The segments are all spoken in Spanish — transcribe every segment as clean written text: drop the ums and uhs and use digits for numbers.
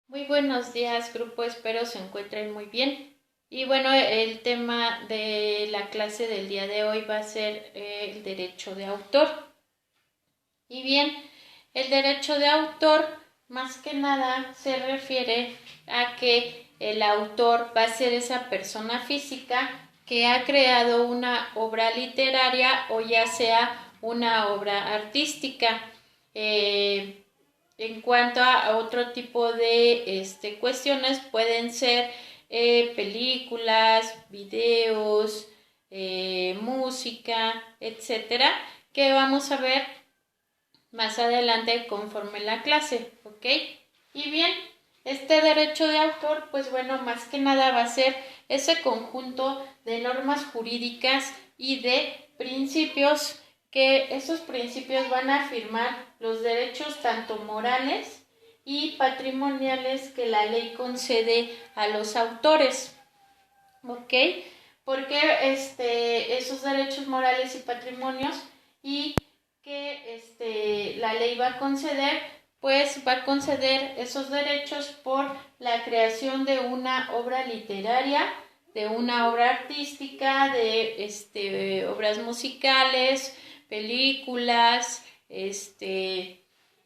Muy buenos días, grupo, espero se encuentren muy bien. Y bueno, el tema de la clase del día de hoy va a ser el derecho de autor. Y bien, el derecho de autor más que nada se refiere a que el autor va a ser esa persona física que ha creado una obra literaria o ya sea una obra artística. En cuanto a otro tipo de cuestiones, pueden ser películas, videos, música, etcétera, que vamos a ver más adelante conforme la clase, ¿ok? Y bien, este derecho de autor, pues bueno, más que nada va a ser ese conjunto de normas jurídicas y de principios que esos principios van a afirmar los derechos tanto morales y patrimoniales que la ley concede a los autores, ¿ok? Porque esos derechos morales y patrimonios y que la ley va a conceder, pues va a conceder esos derechos por la creación de una obra literaria, de una obra artística, de obras musicales, películas,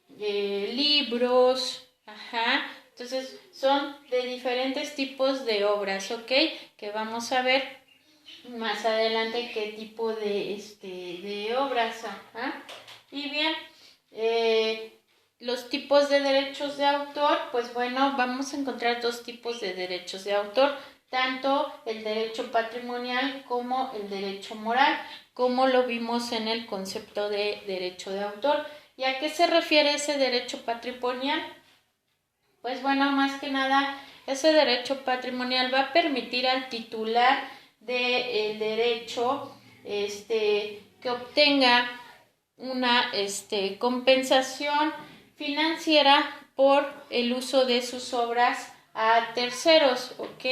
libros, ajá. Entonces son de diferentes tipos de obras, ¿ok? Que vamos a ver más adelante qué tipo de obras, ajá. Y bien, los tipos de derechos de autor, pues bueno, vamos a encontrar dos tipos de derechos de autor, tanto el derecho patrimonial como el derecho moral, como lo vimos en el concepto de derecho de autor. ¿Y a qué se refiere ese derecho patrimonial? Pues bueno, más que nada, ese derecho patrimonial va a permitir al titular del derecho que obtenga una compensación financiera por el uso de sus obras a terceros, ¿ok?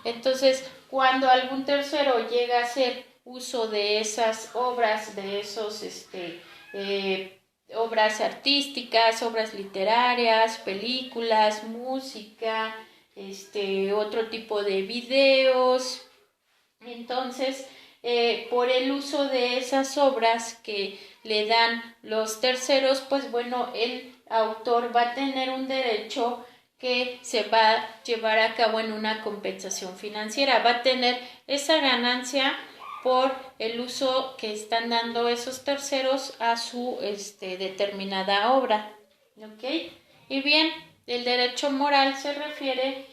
Entonces, cuando algún tercero llega a hacer uso de esas obras, de esos obras artísticas, obras literarias, películas, música, otro tipo de videos. Entonces, por el uso de esas obras que le dan los terceros, pues bueno, el autor va a tener un derecho que se va a llevar a cabo en una compensación financiera, va a tener esa ganancia por el uso que están dando esos terceros a su determinada obra, ¿ok? Y bien, el derecho moral se refiere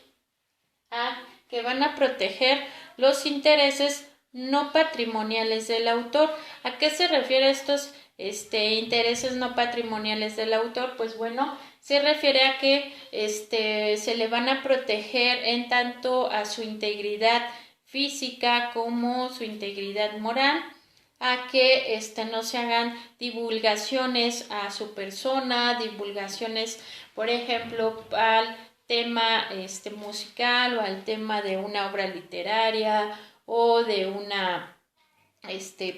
a que van a proteger los intereses no patrimoniales del autor. ¿A qué se refiere estos intereses no patrimoniales del autor? Pues bueno, se refiere a que se le van a proteger en tanto a su integridad física como su integridad moral, a que no se hagan divulgaciones a su persona, divulgaciones, por ejemplo, al tema musical o al tema de una obra literaria o de una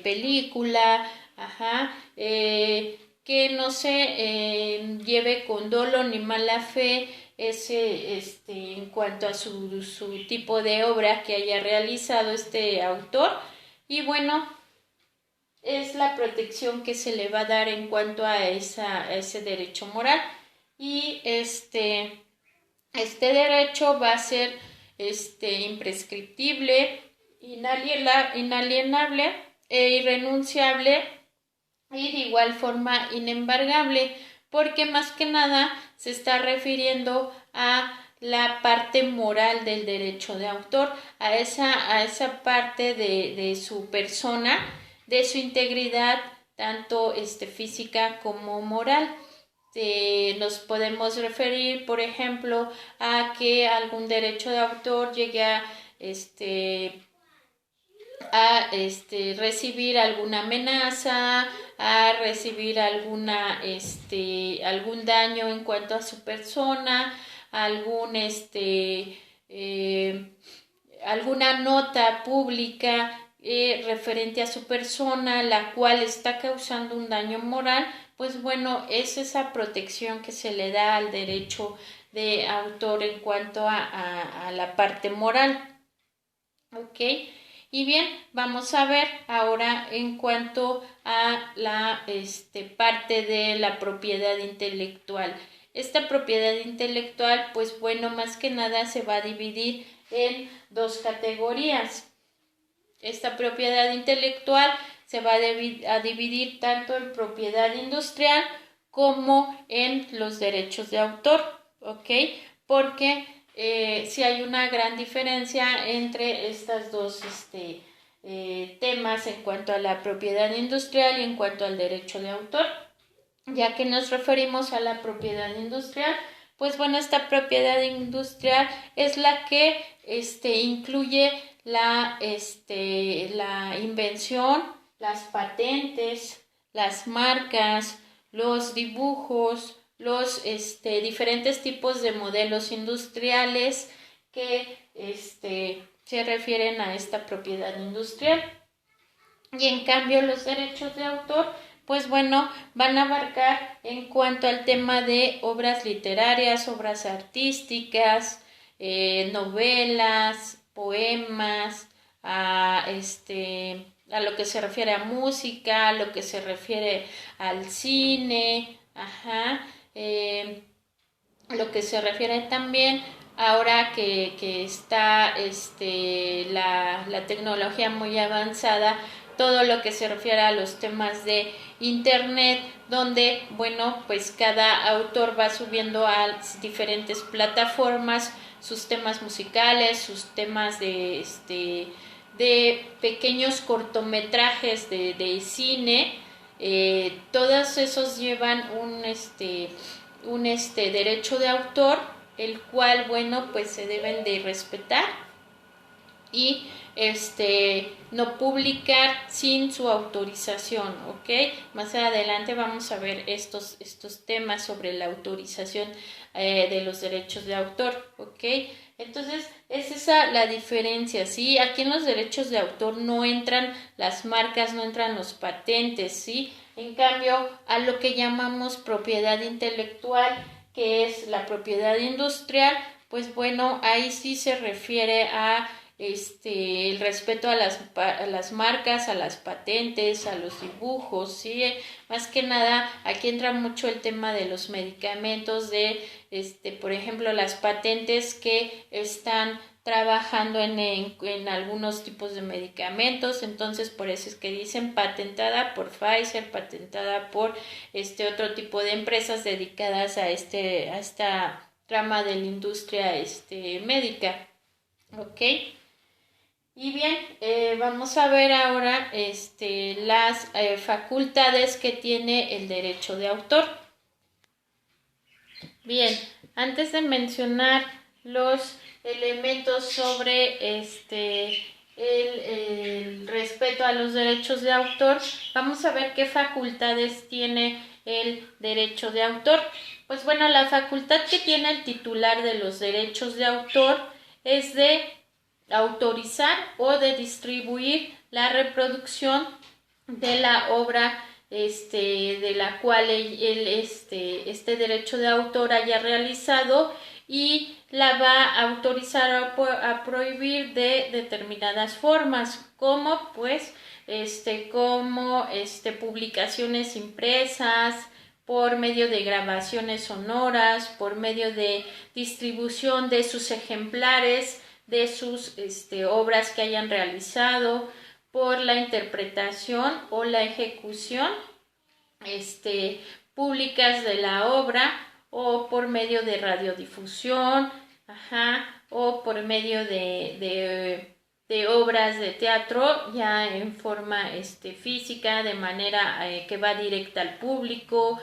película, ajá, que no se lleve con dolo ni mala fe ese en cuanto a su tipo de obra que haya realizado este autor. Y bueno, es la protección que se le va a dar en cuanto a ese derecho moral. Y este derecho va a ser imprescriptible, inalienable e irrenunciable y de igual forma inembargable, porque más que nada se está refiriendo a la parte moral del derecho de autor, a esa parte de su persona, de su integridad, tanto física como moral. Nos podemos referir, por ejemplo, a que algún derecho de autor llegue a recibir alguna amenaza, a recibir algún daño en cuanto a su persona, algún alguna nota pública referente a su persona, la cual está causando un daño moral. Pues bueno, es esa protección que se le da al derecho de autor en cuanto a la parte moral. ¿Ok? Y bien, vamos a ver ahora en cuanto a la parte de la propiedad intelectual. Esta propiedad intelectual, pues bueno, más que nada se va a dividir en dos categorías. Esta propiedad intelectual se va a dividir tanto en propiedad industrial como en los derechos de autor, ¿ok? Porque sí hay una gran diferencia entre estas dos temas en cuanto a la propiedad industrial y en cuanto al derecho de autor. Ya que nos referimos a la propiedad industrial, pues bueno, esta propiedad industrial es la que incluye la invención, las patentes, las marcas, los dibujos, los diferentes tipos de modelos industriales que se refieren a esta propiedad industrial. Y en cambio los derechos de autor, pues bueno, van a abarcar en cuanto al tema de obras literarias, obras artísticas, novelas, poemas, a lo que se refiere a música, a lo que se refiere al cine, lo que se refiere también ahora que está la tecnología muy avanzada, todo lo que se refiere a los temas de internet, donde, bueno, pues cada autor va subiendo a diferentes plataformas sus temas musicales, sus temas de pequeños cortometrajes de cine. Todos esos llevan un derecho de autor, el cual, bueno, pues se deben de respetar y no publicar sin su autorización, ¿ok? Más adelante vamos a ver estos temas sobre la autorización de los derechos de autor, ¿ok? Entonces, es esa la diferencia, ¿sí? Aquí en los derechos de autor no entran las marcas, no entran los patentes, ¿sí? En cambio, a lo que llamamos propiedad intelectual, que es la propiedad industrial, pues bueno, ahí sí se refiere a el respeto a las marcas, a las patentes, a los dibujos, ¿sí? Más que nada, aquí entra mucho el tema de los medicamentos, por ejemplo, las patentes que están trabajando en algunos tipos de medicamentos, entonces por eso es que dicen patentada por Pfizer, patentada por otro tipo de empresas dedicadas a esta rama de la industria médica, ¿ok? Y bien, vamos a ver ahora las facultades que tiene el derecho de autor. Bien, antes de mencionar los elementos sobre el respeto a los derechos de autor, vamos a ver qué facultades tiene el derecho de autor. Pues bueno, la facultad que tiene el titular de los derechos de autor es de autorizar o de distribuir la reproducción de la obra de la cual este derecho de autor haya realizado, y la va a autorizar a prohibir de determinadas formas, como pues publicaciones impresas, por medio de grabaciones sonoras, por medio de distribución de sus ejemplares de sus obras que hayan realizado, por la interpretación o la ejecución públicas de la obra, o por medio de radiodifusión, o por medio de obras de teatro ya en forma física, de manera que va directa al público,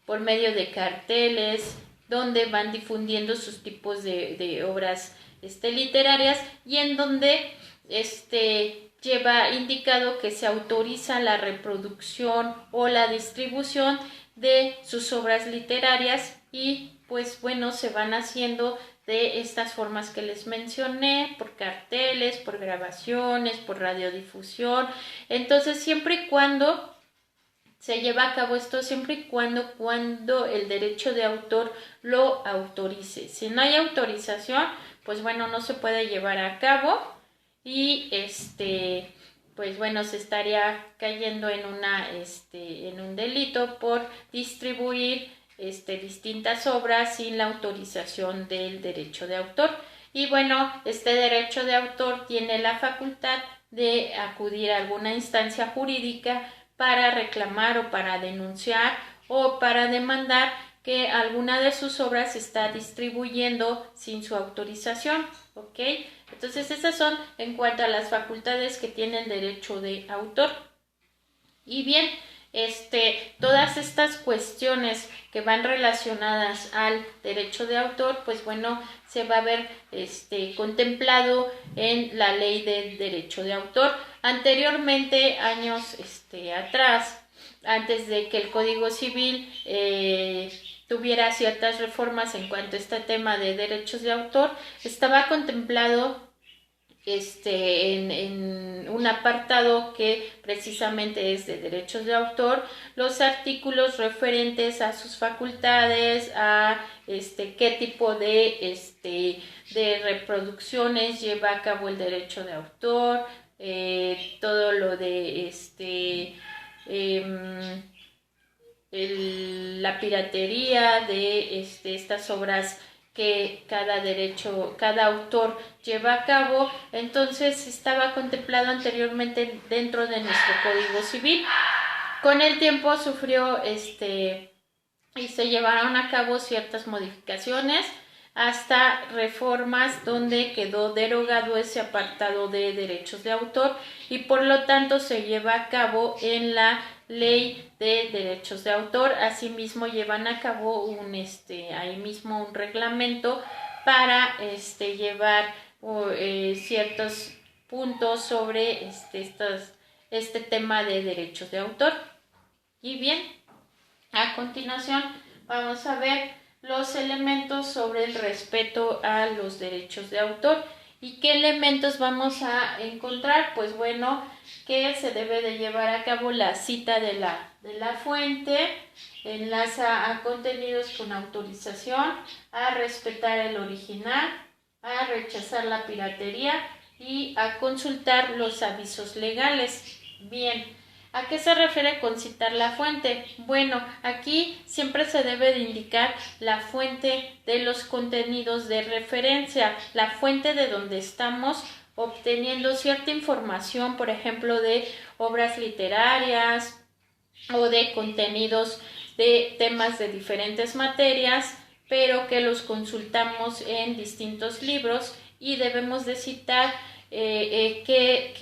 por medio de carteles donde van difundiendo sus tipos de obras literarias, y en donde lleva indicado que se autoriza la reproducción o la distribución de sus obras literarias, y pues bueno, se van haciendo de estas formas que les mencioné, por carteles, por grabaciones, por radiodifusión. Entonces, siempre y cuando Se lleva a cabo esto siempre y cuando el derecho de autor lo autorice. Si no hay autorización, pues bueno, no se puede llevar a cabo y pues bueno, se estaría cayendo en en un delito por distribuir distintas obras sin la autorización del derecho de autor. Y bueno, este derecho de autor tiene la facultad de acudir a alguna instancia jurídica para reclamar o para denunciar o para demandar que alguna de sus obras se está distribuyendo sin su autorización, ¿ok? Entonces esas son en cuanto a las facultades que tiene el derecho de autor. Y bien, todas estas cuestiones que van relacionadas al derecho de autor, pues bueno, se va a ver contemplado en la ley del derecho de autor. Anteriormente, años atrás, antes de que el Código Civil tuviera ciertas reformas en cuanto a este tema de derechos de autor, estaba contemplado en un apartado que precisamente es de derechos de autor, los artículos referentes a sus facultades, a qué tipo de reproducciones lleva a cabo el derecho de autor, todo lo de la piratería de estas obras que cada autor lleva a cabo. Entonces estaba contemplado anteriormente dentro de nuestro Código Civil. Con el tiempo sufrió y se llevaron a cabo ciertas modificaciones hasta reformas donde quedó derogado ese apartado de derechos de autor y por lo tanto se lleva a cabo en la ley de derechos de autor. Asimismo llevan a cabo ahí mismo un reglamento para llevar ciertos puntos sobre este tema de derechos de autor. Y bien, a continuación vamos a ver los elementos sobre el respeto a los derechos de autor. ¿Y qué elementos vamos a encontrar? Pues bueno, que se debe de llevar a cabo la cita de la fuente, enlaza a contenidos con autorización, a respetar el original, a rechazar la piratería y a consultar los avisos legales. Bien, ¿a qué se refiere con citar la fuente? Bueno, aquí siempre se debe de indicar la fuente de los contenidos de referencia, la fuente de donde estamos obteniendo cierta información, por ejemplo, de obras literarias o de contenidos de temas de diferentes materias, pero que los consultamos en distintos libros y debemos de citar qué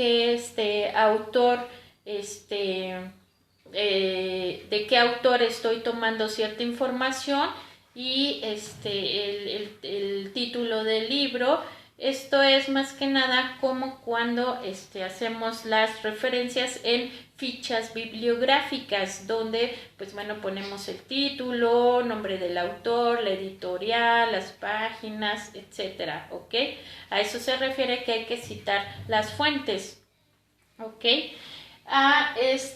autor de qué autor estoy tomando cierta información y el título del libro. Esto es más que nada como cuando hacemos las referencias en fichas bibliográficas, donde pues bueno ponemos el título, nombre del autor, la editorial, las páginas, etcétera, ¿ok? A eso se refiere que hay que citar las fuentes, ¿ok?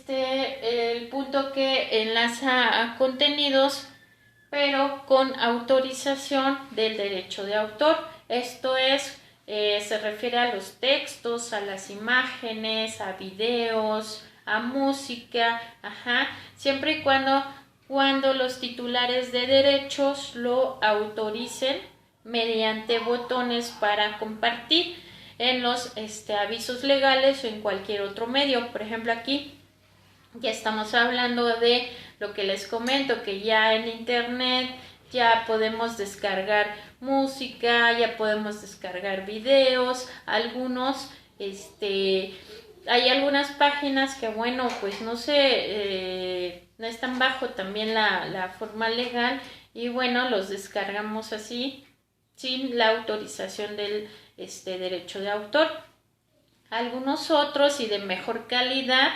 El punto que enlaza a contenidos pero con autorización del derecho de autor. Esto es, se refiere a los textos, a las imágenes, a videos, a música, siempre y cuando los titulares de derechos lo autoricen mediante botones para compartir en los avisos legales o en cualquier otro medio. Por ejemplo, aquí ya estamos hablando de lo que les comento, que ya en internet ya podemos descargar música, ya podemos descargar videos, hay algunas páginas que bueno, pues no sé, no están bajo también la forma legal y bueno, los descargamos así sin la autorización del derecho de autor. Algunos otros y de mejor calidad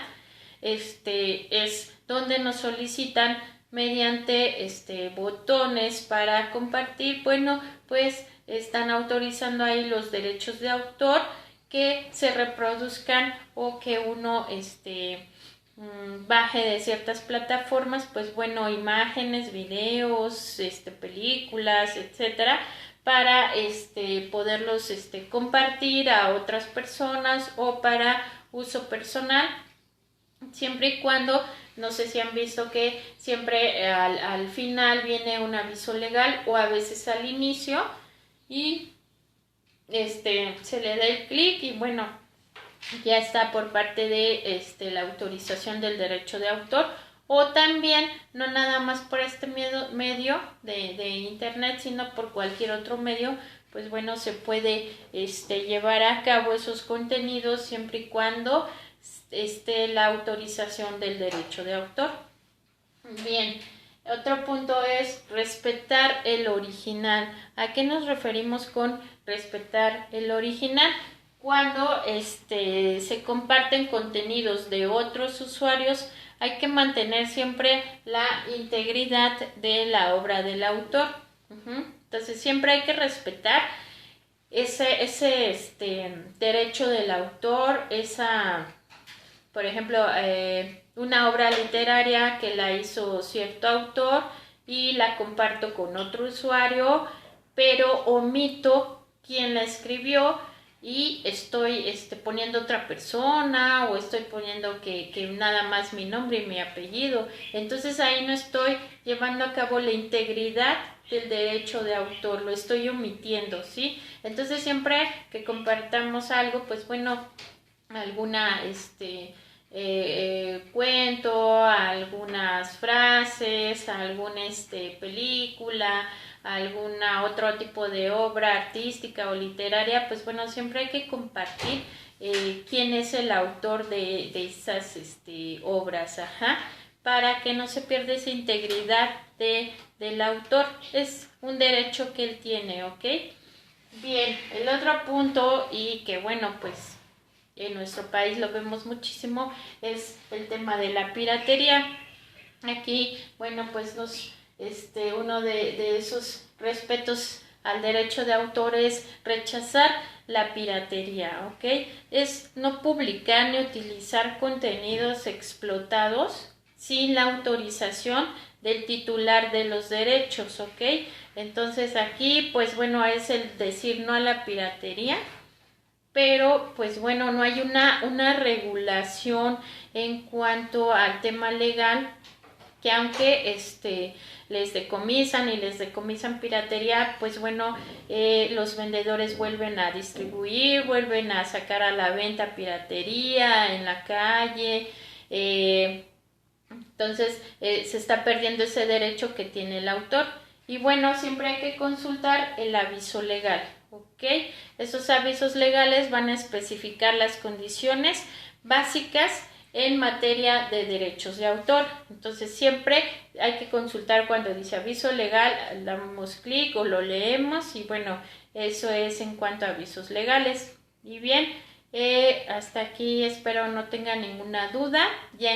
es donde nos solicitan mediante botones para compartir. Bueno, pues están autorizando ahí los derechos de autor que se reproduzcan o que uno baje de ciertas plataformas, pues bueno, imágenes, videos, películas, etcétera, para poderlos compartir a otras personas o para uso personal, siempre y cuando, no sé si han visto que siempre al final viene un aviso legal o a veces al inicio y se le da el clic y bueno, ya está por parte de la autorización del derecho de autor, o también no nada más por este medio de internet, sino por cualquier otro medio, pues bueno, se puede llevar a cabo esos contenidos siempre y cuando esté la autorización del derecho de autor. Bien, otro punto es respetar el original. ¿A qué nos referimos con respetar el original? Cuando se comparten contenidos de otros usuarios, hay que mantener siempre la integridad de la obra del autor. Entonces siempre hay que respetar ese derecho del autor, por ejemplo, una obra literaria que la hizo cierto autor y la comparto con otro usuario, pero omito quién la escribió y estoy poniendo otra persona o estoy poniendo que nada más mi nombre y mi apellido. Entonces ahí no estoy llevando a cabo la integridad del derecho de autor, lo estoy omitiendo, ¿sí? Entonces siempre que compartamos algo, pues bueno, alguna cuento, algunas frases, alguna película, alguna otro tipo de obra artística o literaria, pues bueno, siempre hay que compartir quién es el autor de esas obras, para que no se pierda esa integridad del autor. Es un derecho que él tiene, ¿ok? Bien, el otro punto, y que bueno, pues en nuestro país lo vemos muchísimo, es el tema de la piratería. Aquí, bueno, pues uno de esos respetos al derecho de autor es rechazar la piratería, ¿ok? Es no publicar ni utilizar contenidos explotados sin la autorización del titular de los derechos, ¿ok? Entonces aquí, pues bueno, es el decir no a la piratería, pero pues bueno, no hay una regulación en cuanto al tema legal, que aunque les decomisan piratería, pues bueno, los vendedores vuelven a distribuir, vuelven a sacar a la venta piratería en la calle, entonces se está perdiendo ese derecho que tiene el autor. Y bueno, siempre hay que consultar el aviso legal, ¿ok? Esos avisos legales van a especificar las condiciones básicas en materia de derechos de autor. Entonces siempre hay que consultar cuando dice aviso legal, damos clic o lo leemos y bueno, eso es en cuanto a avisos legales. Y bien, hasta aquí espero no tenga ninguna duda. Ya